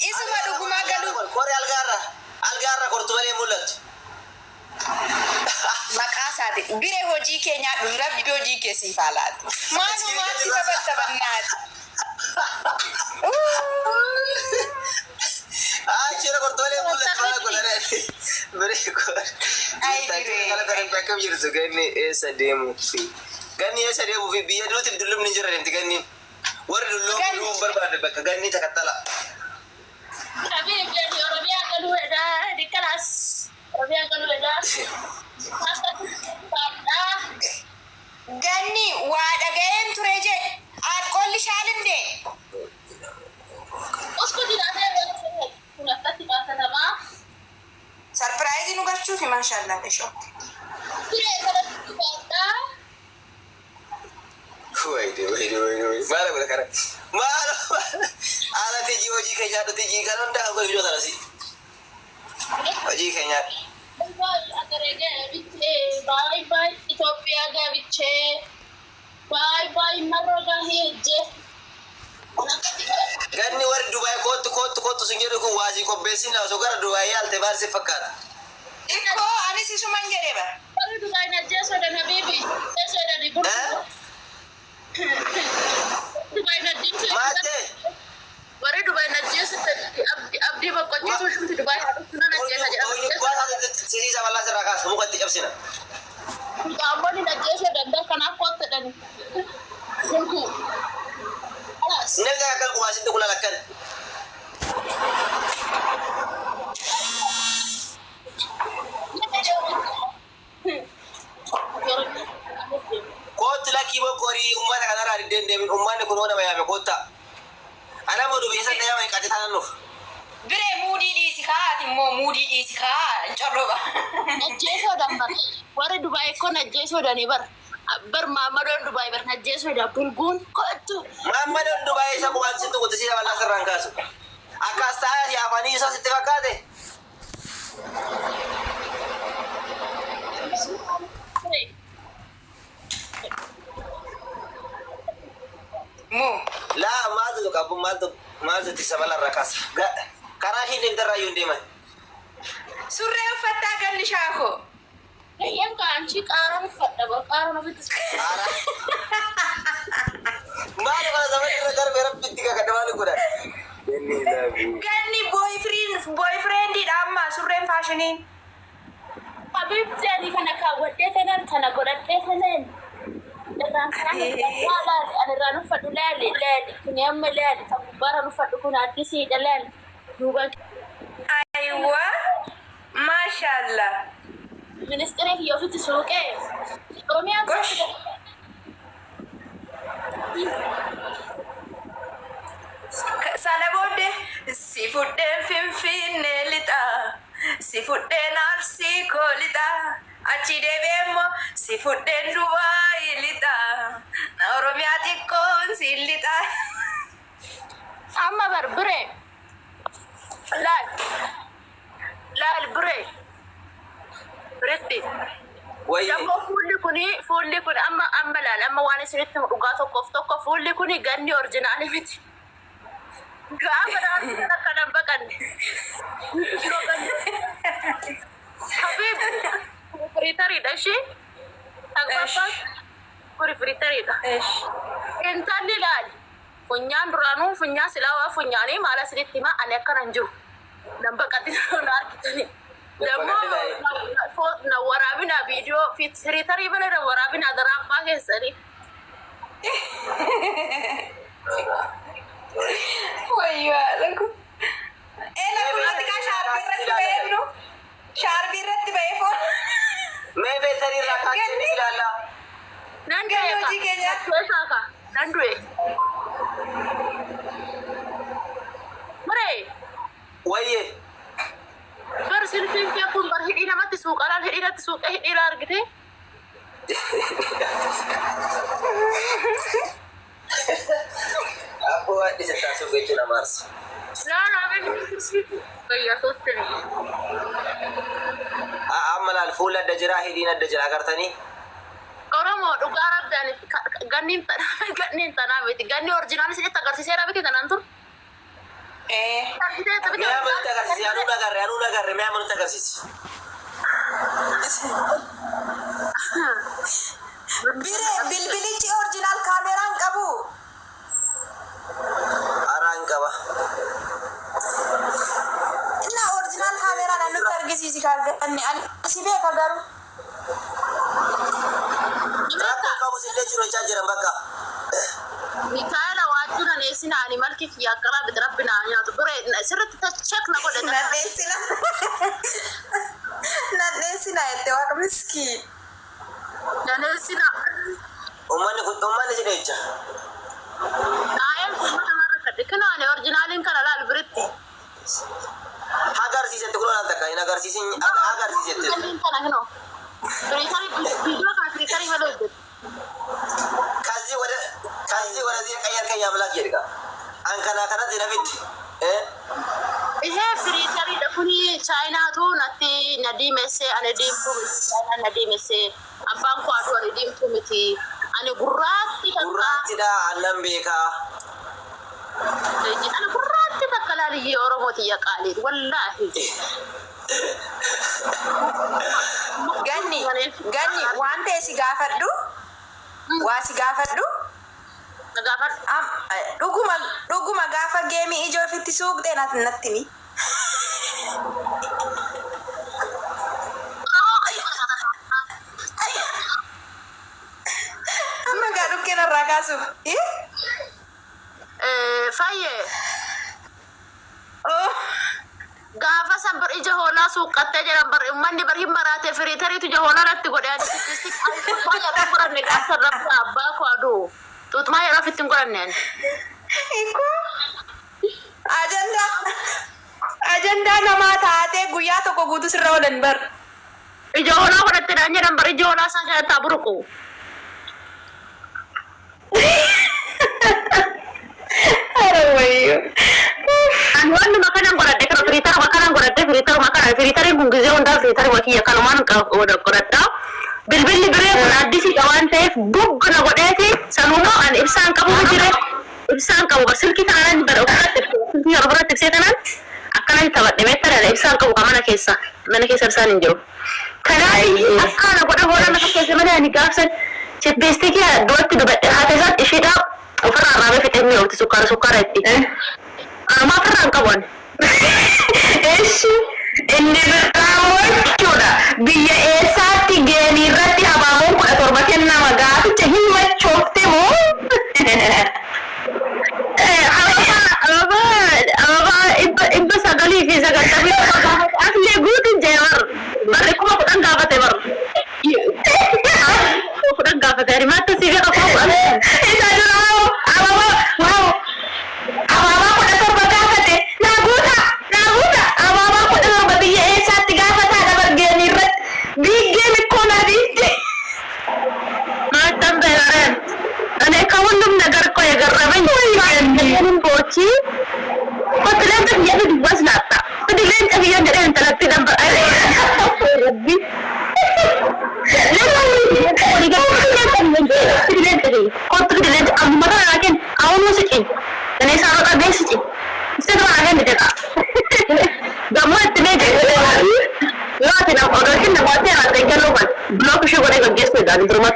Isuma dhuguma galu. Kore algaarra kortu malee mul'atu. Maqaa isaati biree hojii keenyaa dhuunfaa biyya hojii keessii faalaati. Maalumaatti taphattabannaati. Achira kortu malee mul'atu maal godhanii biree kore. Ay biree. Kala kan akkam jirtu ganni eessa deemuu fi biyya duuti dullumni jira deemti ganni. Warri dullumni barbaade bakka ganni takattala. Tapi jadi Oromia kalau ada di kelas Oromia kalau ada Ganni waa dhaga'een ture jedhe alkoolli shaalinde. Usku tidak ada yang sudah tadi bahasa nama. Sarpiraayizi nu galchuufi maashaallah ishoo. Tidak kalau kita Wait. Maala godha kana. Maala. Ala tiji hojii keenya tiji kan hunda hago video tanasi. Hojii keenya. Bye Ethiopia gabiche. Bye Maroga hije. Ganni warri Dubai kootu sun jedhu kun waajii qopheessin na osoo gara Dubai yaalte baarsi fakkaata. Ikkoo anis isuman jedhe bara. Warri Dubai na jeso da nabibi. Jeso da di gurgu. Dubai na jeso. Maate. Warri Dubai na jeso abdi bakkochitu shumti Dubai haadhu na jeso jedhama. Waan sisiisa bal'aa sirraa kaasa mukatti cabsina. Amoni na jeso dandar kanaaf kootta dhani. Gurgu. Nega akal kumasin kula lakkan. Kota laki bokori umma ta kanara dende min umma ne kuno na mayame kota. Ana modu bisa ta mai kati tanan no. Biree muudii dhiisi kaati immoo muudii dhiisi kaa corroba. Najjeesoo dambar warri Dubai ko najjeesoo dani bar Mamadon Dubai bar najjeesoo da bulguun kottu. Mamadon Dubai sa bukan situ ko tisi wala sarang kaso. Akasta ya fani so sitte fakate. Mu La mazu kabu mazu tisabala rakasa. Karahi din tarayu deman. surree uffattaa galli shaako. Yang kan cik arang fadda ba arang itu. Malu kalau sama dia berap tiga kadang kuda. Ganni boyfriend amma surreen faashiniin. Habib jadi kana kawwatte tanan kana godhatte tanan. Irraan kana wala anirraan uffadhu laali kun amma laali tabbara uffadhu kun addisii dalaal duuba. Aywa maashaallah. Ministeri hiyo fitu suuqe. Oromiyaa Gosh. Sana booddee si fudheen finfinnee lixaa si fudheen arsii koo lixaa achi deebi'ee immoo si fudheen Dubaay lixaa na Oromiyaa xiqqoon si lixaa. amma barbire. Laal biree bireetti. Wai. Dammo fuulli kun amma laal amma waan isinitti dhugaa tokko fuulli kun ganni orjinaali miti. Gaafa daandii kana baqanne. Habib friitariidha ishee. Dhaqbabbaa kuri friitariidha. Intalli laali. Funyaan duraanuu funyaa silaa funyaanii maal asinitti himaa ani akkanan jiru. Dan baqatti na argitanii. Dammoo na waraabina viidiyoo friitarii bala na waraabina daraabbaa keessanii. Wayyoo ati kaa shaarbii irratti ba'ee foon. Mee beetanii irraa kaachuu ni ilaalla. Nan Ganni hojii keenya. Keessaaka nan du'e. Muree Wayyee. bar silfiin kee kun bar hidhii namatti suuqalaan hidhii natti suuqee hidhii na argite. Aku di sekitar suku itu nama Mars. Amal al-full ada jerah, hidin ada jerah kartani. Oromo dhugaa rabdaan ganniin tanaa miti ganni orjinaali sitti agarsiiseera miti tanaan tur. Mea amanti agarsiisi anu nagarre mea amanti agarsiisi. Bilbilichi original kaameraan qabu. Araan qaba. Inna original kaameraan nutti argisiisi kaagganni si beeka garuu. Rakkoo qabu sillee jirochaa jiran bakka. Mikaela waajjira neesina ani malki kiyyaa qaraa bita rabbi naa nyaatu bire sirriitti tachak na godhe Nadheessina jette waaqa miskiin. Naneessina. Uummanni si dheecha. Naayeen fuummata marra kadhe kinoo ani orjinaaliin kana laal biritti. Agarsiisette kuloon takka hin agarsiisin agarsiisette. Kalliin kana kinoo. Viidiyoo kana firiitarii malee hojjetu. Kazi wala zia kaya mlaki jedha. An kana zina bitti. Ihe firiitarii da kuni China tu natti nadimese ane dimtu China nadimese afan ko adu ane dimtu miti ane gurratti da annan beka. Ane gurratti takkalali Oromoti ya qali wallahi. Ganni waan ta'e si gaafadhu. Waa si gaafadhu. Dhuguma gaafa geemii ijoo ofitti suuqxee natti mi. Amma gaa dhukkeen irraa kaasuuf. Fayyee. Gaafa san bar ija hoolaa suuqqattee jedhan bar ummanni bar hin baraate firiitariitu ija hoolaa irratti godhe adisitti baay'ee qoranne gaafa rabbi abbaa koo aduu. Tutma yeroo ofitti hin qoranneen. Ajandaa namaa taatee guyyaa tokko guutuu sirra oolan bar. Ija hoolaa godhatte dhaan jedhan bar ija hoolaa isaan jalatti buruqu. Ani wanni makanan godhadhe kana firiitara makanan godhadhe firiitariin kun gizee hundaa firiitari wakiyya kanumaan godhadha. Bilbilli biree kun addisiidha waan ta'eef bugguna godheeti sanuunoo ani ibsaan qabu jire ibsaan qabu silkii kanaan bara silkii yeroo biratti ibsee kanaan akkanatti taphadhe meettadha ibsaan qabu mana keessa ibsaan hin jiru. Kanaaf akkana godha hoola lafa keessa malee ani gaafsan chippeestii kee duratti dubadhe haata isaan ishiidhaa ofirraa raabee fixee oolti sukkaara itti. Anumaa ofirraa hin qabuun. Inni birraawwachuudha biyya eessaatti geenii irratti abaaboon 17 kennama gaaficha hin machoofte moo ababaa 990 aslee guutu jeebar barri 10 gaafate bar 10 gaafate arimaatti si beeka koo isa duraawo ababaa 17 gaafate naa guuta ababaa 17 biyya eessaatti gaafataa dabar geenii irratti biiggeen ikkoon adiitti maatan beeraren ane kawundum nagar ko yagarraben yeen bochi patlen tak jadi dibas nata pedilen tabiyan dari entalati dambar ay rabbi pedilen tadi kontrak pedilen amara akin awon musikin ane sarot agesikin itu akan dijaga gamu itne jadi Lati na order kin na baate na tengke loban block show kore gages pe dali durmat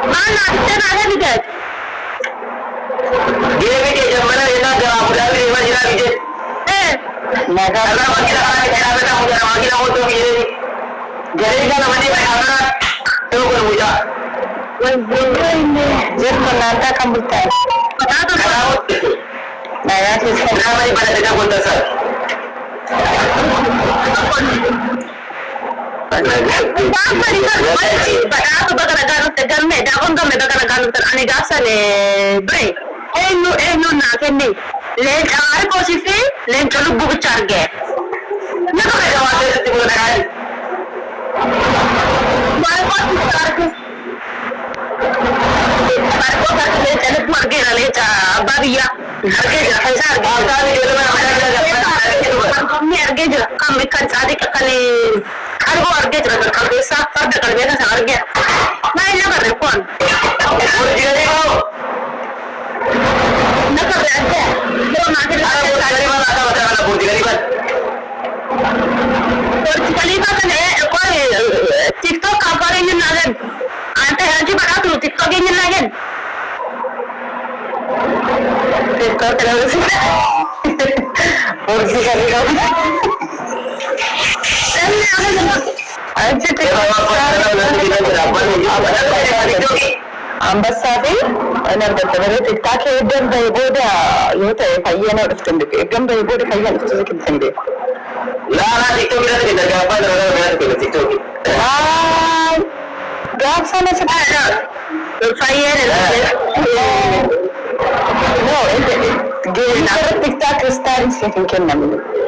mana kita ada di dekat dia video zaman itu jawab dari mana dia maka kalau kita tahu kita mau ini jadi kan namanya apa itu beruja jadi penanda komputer kalau saya sih sekarang pada dengan komputer Padahal bakal tegal me, dapat kami bakal ane gasa le break. Enu na kene. Le jangan positif, le kalau buku charge. Ni kau ada waktu itu boleh kali. Baru charge le jadi marge na le charge. biyya. Argee jira kan isaa argee jira kan saadiqa kan qalboo argee jira kan qalbeessaa farda qalbeessa sana argee maal na barre kun na barre adda yeroo naaf Portugalii kan TikTok kampanye ni nagen ante hanji bana tu TikTok ni nagen TikTok terus Portugalii kan Ambassador أنا بتبرد TikTok يقدر بيبود يوتا فيانا رفتندك يقدر بيبود فيانا رفتندك بسندي لا TikTok kita tidak apa ada TikTok. Gak sana sekarang. Fire no, TikTok stars mungkin namanya.